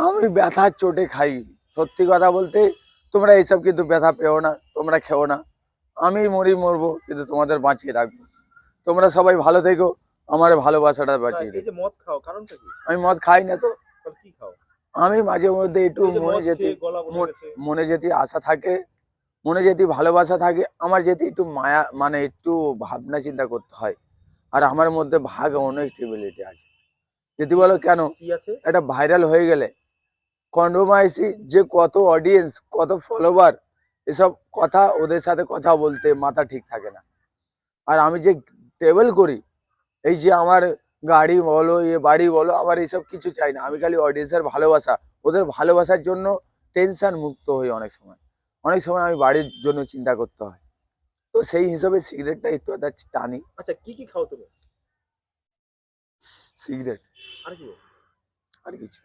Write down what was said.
আমি ব্যথার চোটে খাই। সত্যি কথা বলতে তোমরা এইসব কিন্তু ব্যথা পেও না, তোমরা খেও না। আমি মরবো কিন্তু তোমাদের বাঁচিয়ে রাখবো। তোমরা সবাই ভালো থেকো, আমার ভালোবাসাটা বাঁচিয়ে এই রেখো। যে মদ খাও কারণটা কি? আমি মদ খাই না তো। তাহলে কি খাও? আমি মাঝে মধ্যে একটু এই যে মদ খেয়ে গলা বসে গেছে। মনে যেতে আশা থাকে, মনে যেতে ভালোবাসা থাকে, আমার যেতে একটু মায়া মানে একটু ভাবনা চিন্তা করতে হয়। আর আমার মধ্যে ভাগ অনেক স্টেবিলিটি আছে। যদি বলো কেন? কি আছে? এটা ভাইরাল হয়ে গেলে কন্ডোমাইসি যে কত অডিয়েন্স, কত ফলোবার, এসব কথা ওদের সাথে কথা বলতে মাথা ঠিক থাকে না। আর আমি যে ট্রাভেল করি, এই যে আমার গাড়ি বলো, বাড়ি বলো, আমার এইসব কিছু চাই না। আমি খালি অডিয়েন্সের ভালোবাসা, ওদের ভালোবাসার জন্য টেনশন মুক্ত হই অনেক সময়। অনেক সময় আমি বাড়ির জন্য চিন্তা করতে হয়। তো সেই হিসাবে সিগারেটটা একটু আধা টানি। আচ্ছা কি খাও তুমি? সিগারেট আর কি? আর কিছু